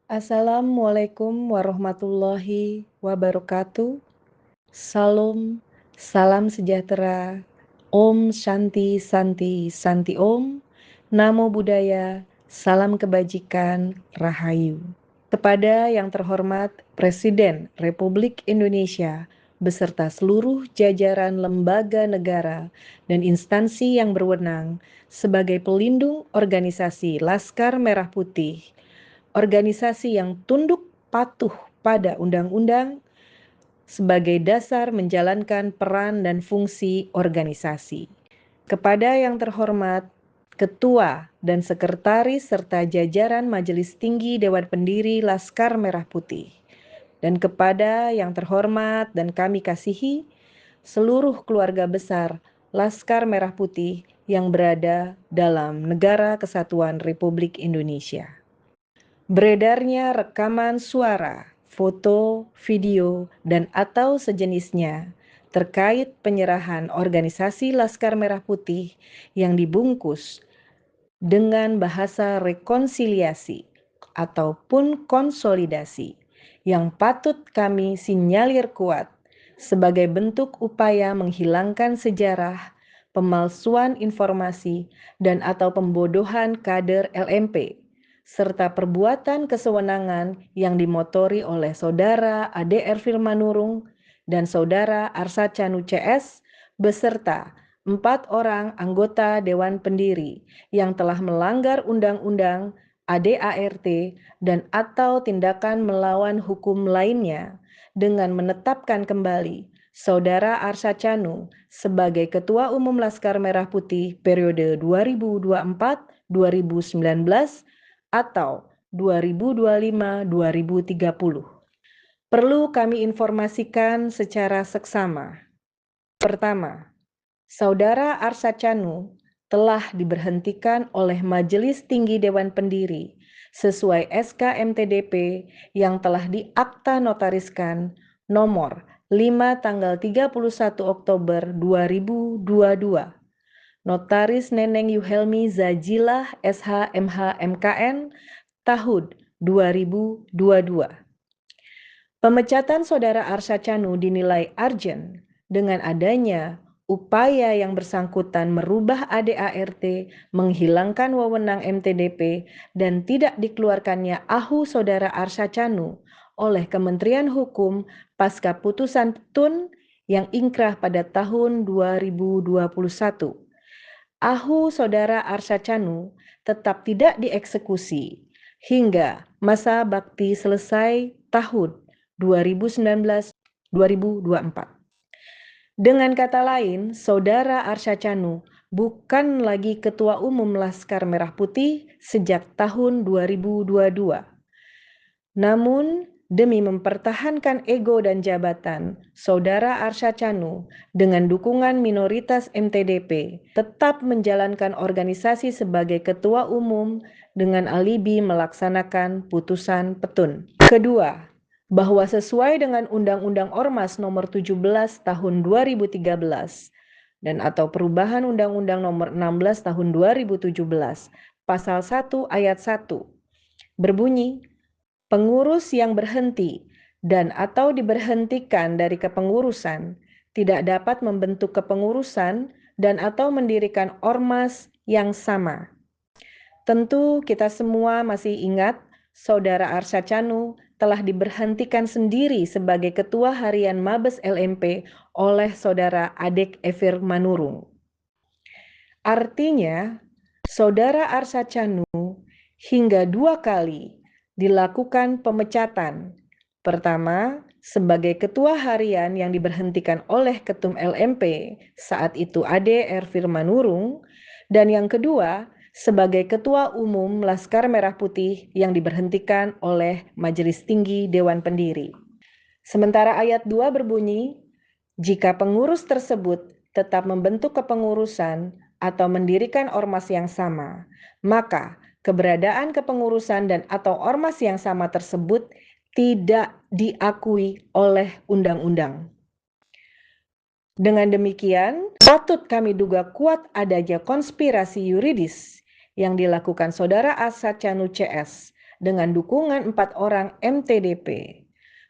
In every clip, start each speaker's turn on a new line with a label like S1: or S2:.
S1: Assalamualaikum warahmatullahi wabarakatuh. Salam, salam sejahtera. Om Shanti Santi Santi Om. Namo Buddhaya, salam kebajikan, Rahayu. Kepada yang terhormat Presiden Republik Indonesia beserta seluruh jajaran lembaga negara dan instansi yang berwenang sebagai pelindung organisasi Laskar Merah Putih, organisasi yang tunduk patuh pada undang-undang sebagai dasar menjalankan peran dan fungsi organisasi. Kepada yang terhormat Ketua dan Sekretaris serta jajaran Majelis Tinggi Dewan Pendiri Laskar Merah Putih, dan kepada yang terhormat dan kami kasihi seluruh keluarga besar Laskar Merah Putih yang berada dalam Negara Kesatuan Republik Indonesia. Beredarnya rekaman suara, foto, video, dan atau sejenisnya terkait penyerahan organisasi Laskar Merah Putih yang dibungkus dengan bahasa rekonsiliasi ataupun konsolidasi yang patut kami sinyalir kuat sebagai bentuk upaya menghilangkan sejarah, pemalsuan informasi, dan atau pembodohan kader LMP, serta perbuatan kesewenangan yang dimotori oleh Saudara ADR Firmanurung dan Saudara Arsa Canu CS beserta 4 orang anggota Dewan Pendiri yang telah melanggar Undang-Undang ADART dan atau tindakan melawan hukum lainnya dengan menetapkan kembali Saudara Arsa Canu sebagai Ketua Umum Laskar Merah Putih periode 2024-2019 atau 2025-2030. Perlu kami informasikan secara seksama. Pertama, Saudara Arsa Canu telah diberhentikan oleh Majelis Tinggi Dewan Pendiri sesuai SK MTDP yang telah diakta notariskan nomor 5 tanggal 31 Oktober 2022. Notaris Neneng Yuhelmi Zajilah SH MH MKN tahun 2022. Pemecatan Saudara Arsa Canu dinilai urgent dengan adanya upaya yang bersangkutan merubah ADART, menghilangkan wewenang MTDP, dan tidak dikeluarkannya AHU Saudara Arsa Canu oleh Kementerian Hukum pasca putusan Petun yang ingkrah pada tahun 2021. AHU Saudara Arsa Canu tetap tidak dieksekusi hingga masa bakti selesai tahun 2019-2024. Dengan kata lain, Saudara Arsa Canu bukan lagi Ketua Umum Laskar Merah Putih sejak tahun 2022. Namun, demi mempertahankan ego dan jabatan, Saudara Arsa Canu dengan dukungan minoritas MTDP tetap menjalankan organisasi sebagai Ketua Umum dengan alibi melaksanakan putusan Petun. Kedua, bahwa sesuai dengan Undang-Undang Ormas Nomor 17 Tahun 2013 dan atau perubahan Undang-Undang Nomor 16 Tahun 2017, Pasal 1 Ayat 1, berbunyi, pengurus yang berhenti dan atau diberhentikan dari kepengurusan tidak dapat membentuk kepengurusan dan atau mendirikan ormas yang sama. Tentu kita semua masih ingat Saudara Arsa Canu telah diberhentikan sendiri sebagai Ketua Harian Mabes LMP oleh Saudara Adek Efir Manurung. Artinya, Saudara Arsa Canu hingga 2 kali dilakukan pemecatan. Pertama, sebagai Ketua Harian yang diberhentikan oleh Ketum LMP saat itu ADR Firmanurung, dan yang kedua, sebagai Ketua Umum Laskar Merah Putih yang diberhentikan oleh Majelis Tinggi Dewan Pendiri. Sementara ayat 2 berbunyi, jika pengurus tersebut tetap membentuk kepengurusan atau mendirikan ormas yang sama, maka keberadaan kepengurusan dan atau ormas yang sama tersebut tidak diakui oleh undang-undang. Dengan demikian, patut kami duga kuat adanya konspirasi yuridis yang dilakukan Saudara Arsa Canu CS dengan dukungan 4 orang MTDP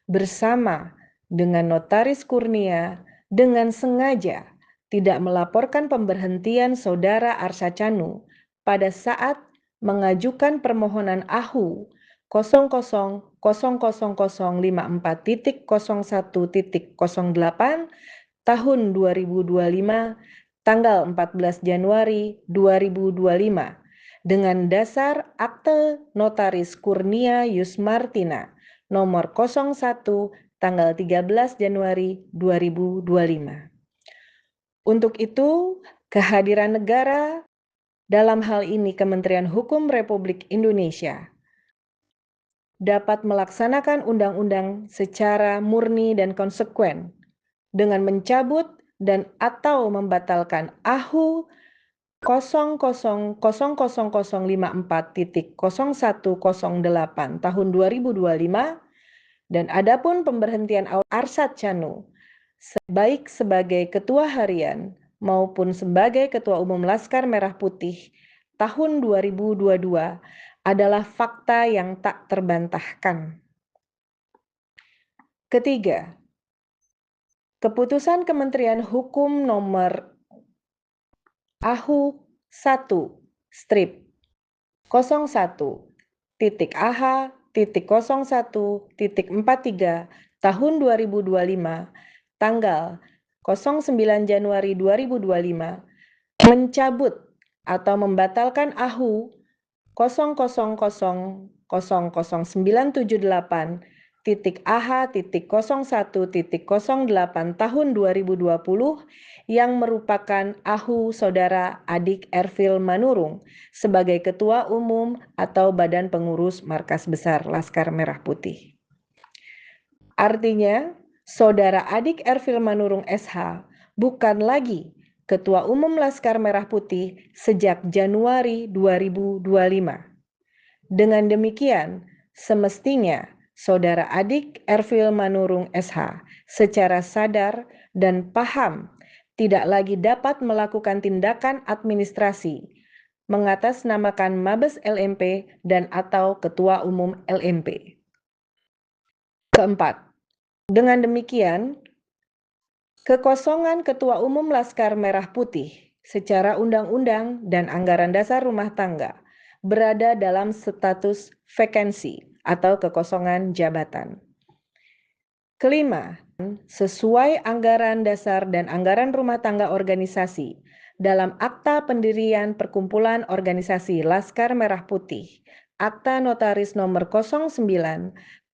S1: bersama dengan Notaris Kurnia dengan sengaja tidak melaporkan pemberhentian Saudara Arsha Chanu pada saat mengajukan permohonan AHU 00.00054.01.08 tahun 2025 tanggal 14 Januari 2025 dengan dasar Akte Notaris Kurnia Yusmartina nomor 01 tanggal 13 Januari 2025. Untuk itu, kehadiran negara dalam hal ini Kementerian Hukum Republik Indonesia dapat melaksanakan undang-undang secara murni dan konsekuen dengan mencabut dan atau membatalkan AHU 00.054.0108 tahun 2025 dan adapun pemberhentian Arsyad Chanu baik sebagai Ketua Harian maupun sebagai Ketua Umum Laskar Merah Putih tahun 2022 adalah fakta yang tak terbantahkan. Ketiga, Keputusan Kementerian Hukum nomor AHU 1 strip 01.AH.01.43 tahun 2025 tanggal 09 Januari 2025 mencabut atau membatalkan AHU 00.978.AH.01.08 tahun 2020 yang merupakan AHU Saudara Adik Ervil Manurung sebagai Ketua Umum atau Badan Pengurus Markas Besar Laskar Merah Putih. Artinya, Saudara Adik Ervil Manurung SH bukan lagi Ketua Umum Laskar Merah Putih sejak Januari 2025. Dengan demikian, semestinya Saudara Adik Ervil Manurung SH secara sadar dan paham tidak lagi dapat melakukan tindakan administrasi mengatasnamakan Mabes LMP dan atau Ketua Umum LMP. Keempat, dengan demikian, kekosongan Ketua Umum Laskar Merah Putih secara undang-undang dan anggaran dasar rumah tangga berada dalam status vakansi atau kekosongan jabatan. Kelima, sesuai anggaran dasar dan anggaran rumah tangga organisasi dalam Akta Pendirian Perkumpulan Organisasi Laskar Merah Putih, Akta Notaris nomor 09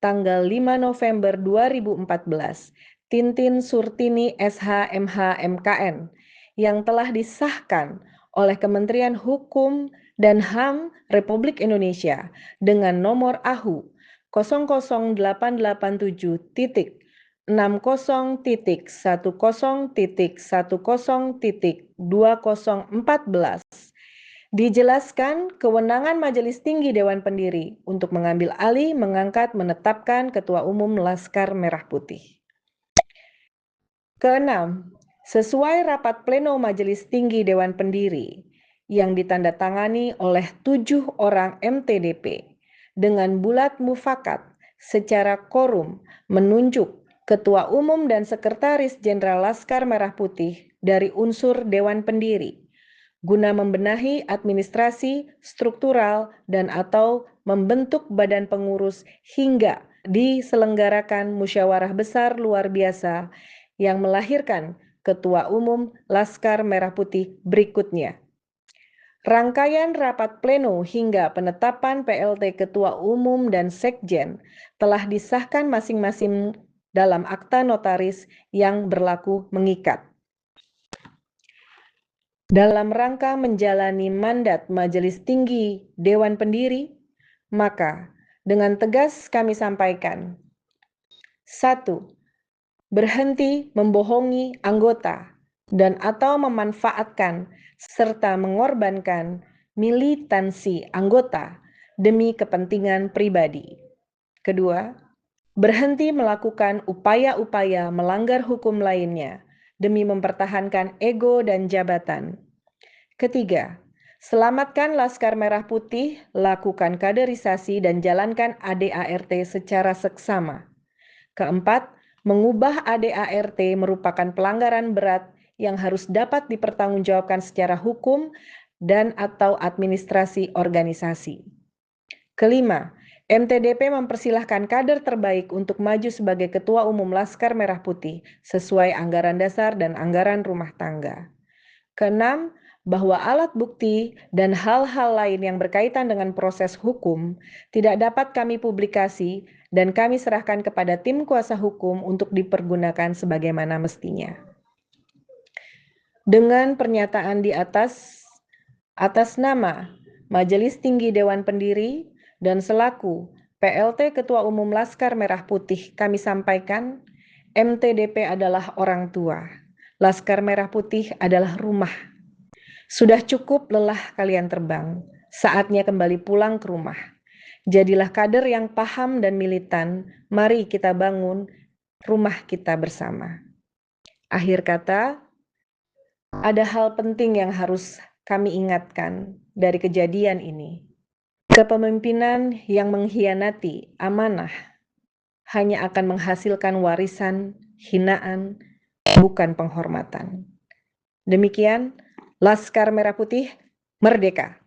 S1: tanggal 5 November 2014, Tintin Surtini SH MH MKN yang telah disahkan oleh Kementerian Hukum dan HAM Republik Indonesia dengan nomor AHU 00.887.60.10.2014 dijelaskan kewenangan Majelis Tinggi Dewan Pendiri untuk mengambil alih, mengangkat, menetapkan Ketua Umum Laskar Merah Putih. Keenam, sesuai rapat pleno Majelis Tinggi Dewan Pendiri yang ditandatangani oleh 7 orang MTDP dengan bulat mufakat secara korum menunjuk Ketua Umum dan Sekretaris Jenderal Laskar Merah Putih dari unsur Dewan Pendiri guna membenahi administrasi, struktural, dan atau membentuk badan pengurus hingga diselenggarakan musyawarah besar luar biasa yang melahirkan Ketua Umum Laskar Merah Putih berikutnya. Rangkaian rapat pleno hingga penetapan PLT Ketua Umum dan Sekjen telah disahkan masing-masing dalam akta notaris yang berlaku mengikat. Dalam rangka menjalani mandat Majelis Tinggi Dewan Pendiri, maka dengan tegas kami sampaikan: 1. Berhenti membohongi anggota dan atau memanfaatkan serta mengorbankan militansi anggota demi kepentingan pribadi. Kedua, berhenti melakukan upaya-upaya melanggar hukum lainnya demi mempertahankan ego dan jabatan. Ketiga, Selamatkan Laskar Merah Putih, lakukan kaderisasi dan jalankan ADART secara seksama. Keempat, mengubah ADART merupakan pelanggaran berat yang harus dapat dipertanggungjawabkan secara hukum dan atau administrasi organisasi. Kelima, MTDP mempersilahkan kader terbaik untuk maju sebagai Ketua Umum Laskar Merah Putih sesuai anggaran dasar dan anggaran rumah tangga. Keenam, bahwa alat bukti dan hal-hal lain yang berkaitan dengan proses hukum tidak dapat kami publikasi dan kami serahkan kepada tim kuasa hukum untuk dipergunakan sebagaimana mestinya. Dengan pernyataan di atas nama Majelis Tinggi Dewan Pendiri dan selaku PLT Ketua Umum Laskar Merah Putih kami sampaikan, MTDP adalah orang tua. Laskar Merah Putih adalah rumah. Sudah cukup lelah kalian terbang, saatnya kembali pulang ke rumah. Jadilah kader yang paham dan militan, mari kita bangun rumah kita bersama. Akhir kata, ada hal penting yang harus kami ingatkan dari kejadian ini. Kepemimpinan yang mengkhianati amanah hanya akan menghasilkan warisan, hinaan, bukan penghormatan. Demikian, Laskar Merah Putih merdeka!